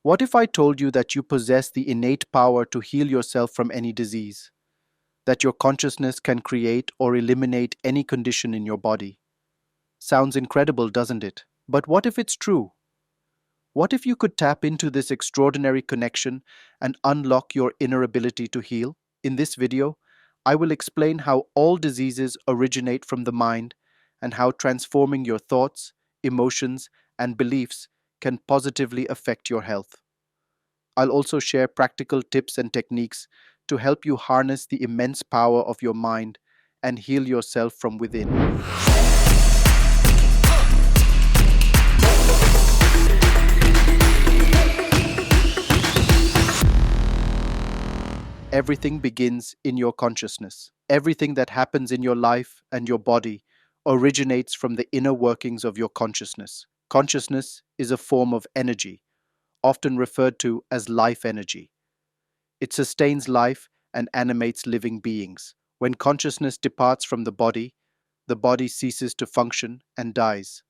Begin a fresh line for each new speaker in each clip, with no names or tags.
What if I told you that you possess the innate power to heal yourself from any disease? That your consciousness can create or eliminate any condition in your body? Sounds incredible, doesn't it? But what if it's true? What if you could tap into this extraordinary connection and unlock your inner ability to heal? In this video, I will explain how all diseases originate from the mind and how transforming your thoughts, emotions, and beliefs can positively affect your health. I'll also share practical tips and techniques to help you harness the immense power of your mind and heal yourself from within. Everything begins in your consciousness. Everything that happens in your life and your body originates from the inner workings of your consciousness. Consciousness is a form of energy, often referred to as life energy. It sustains life and animates living beings. When consciousness departs from the body ceases to function and dies.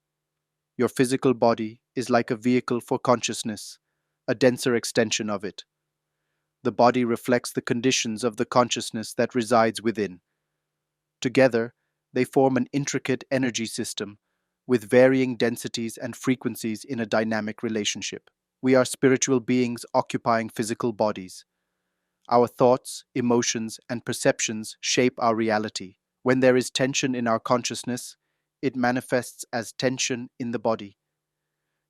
Your physical body is like a vehicle for consciousness, a denser extension of it. The body reflects the conditions of the consciousness that resides within. Together, they form an intricate energy system with varying densities and frequencies in a dynamic relationship. We are spiritual beings occupying physical bodies. Our thoughts, emotions, and perceptions shape our reality. When there is tension in our consciousness, it manifests as tension in the body.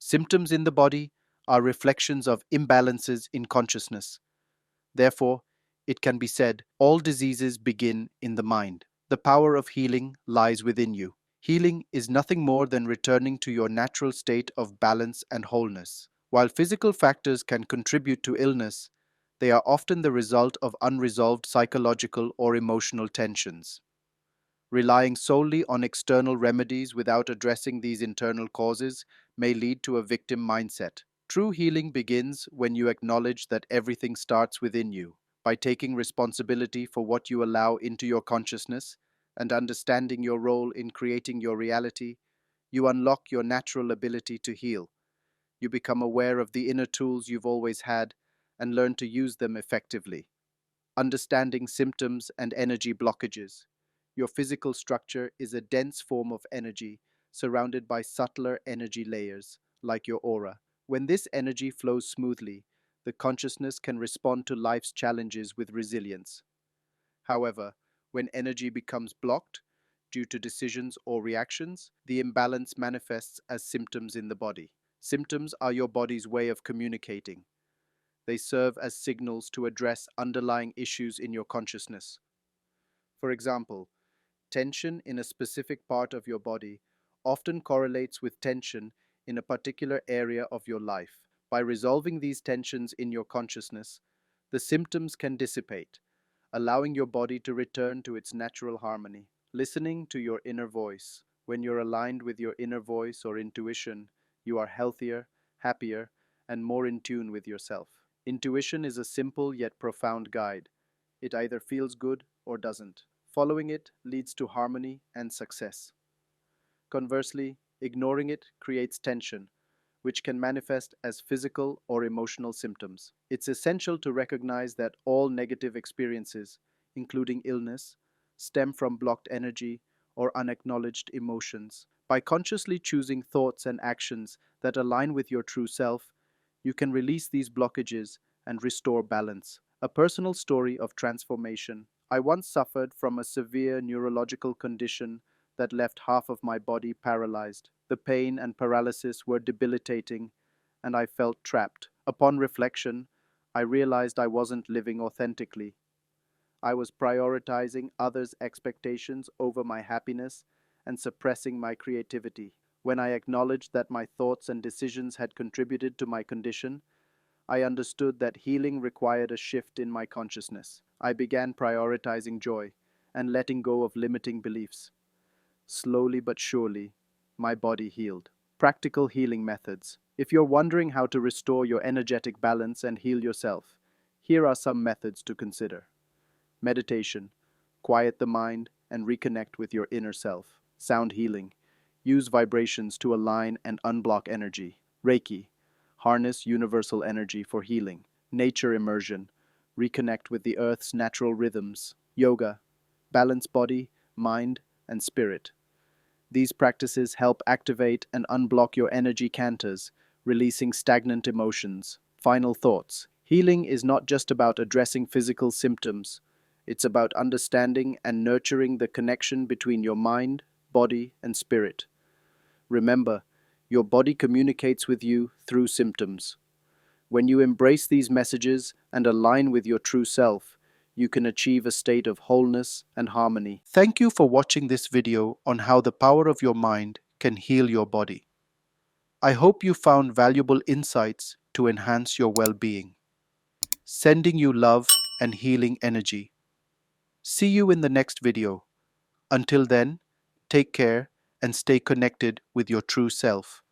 Symptoms in the body are reflections of imbalances in consciousness. Therefore, it can be said, all diseases begin in the mind. The power of healing lies within you. Healing is nothing more than returning to your natural state of balance and wholeness. While physical factors can contribute to illness, they are often the result of unresolved psychological or emotional tensions. Relying solely on external remedies without addressing these internal causes may lead to a victim mindset. True healing begins when you acknowledge that everything starts within you. By taking responsibility for what you allow into your consciousness and understanding your role in creating your reality, you unlock your natural ability to heal. You become aware of the inner tools you've always had and learn to use them effectively. Understanding symptoms and energy blockages. Your physical structure is a dense form of energy surrounded by subtler energy layers, like your aura. When this energy flows smoothly, the consciousness can respond to life's challenges with resilience. However, when energy becomes blocked due to decisions or reactions, the imbalance manifests as symptoms in the body. Symptoms are your body's way of communicating. They serve as signals to address underlying issues in your consciousness. For example, tension in a specific part of your body often correlates with tension in a particular area of your life. By resolving these tensions in your consciousness, the symptoms can dissipate, allowing your body to return to its natural harmony. Listening to your inner voice. When you're aligned with your inner voice or intuition, you are healthier, happier, and more in tune with yourself. Intuition is a simple yet profound guide. It either feels good or doesn't. Following it leads to harmony and success. Conversely, ignoring it creates tension, which can manifest as physical or emotional symptoms. It's essential to recognize that all negative experiences, including illness, stem from blocked energy or unacknowledged emotions. By consciously choosing thoughts and actions that align with your true self, you can release these blockages and restore balance. A personal story of transformation. I once suffered from a severe neurological condition that left half of my body paralyzed. The pain and paralysis were debilitating, and I felt trapped. Upon reflection, I realized I wasn't living authentically. I was prioritizing others' expectations over my happiness and suppressing my creativity. When I acknowledged that my thoughts and decisions had contributed to my condition, I understood that healing required a shift in my consciousness. I began prioritizing joy and letting go of limiting beliefs. Slowly but surely, my body healed. Practical healing methods. If you're wondering how to restore your energetic balance and heal yourself, here are some methods to consider. Meditation. Quiet the mind and reconnect with your inner self. Sound healing. Use vibrations to align and unblock energy. Reiki. harness universal energy for healing. Nature immersion, reconnect with the earth's natural rhythms. Yoga, balance body, mind, and spirit. These practices help activate and unblock your energy canals, releasing stagnant emotions. Final thoughts. Healing is not just about addressing physical symptoms, it's about understanding and nurturing the connection between your mind, body, and spirit. Remember, your body communicates with you through symptoms. When you embrace these messages and align with your true self, you can achieve a state of wholeness and harmony. Thank you for watching this video on how the power of your mind can heal your body. I hope you found valuable insights to enhance your well-being. Sending you love and healing energy. See you in the next video. Until then, take care and stay connected with your true self.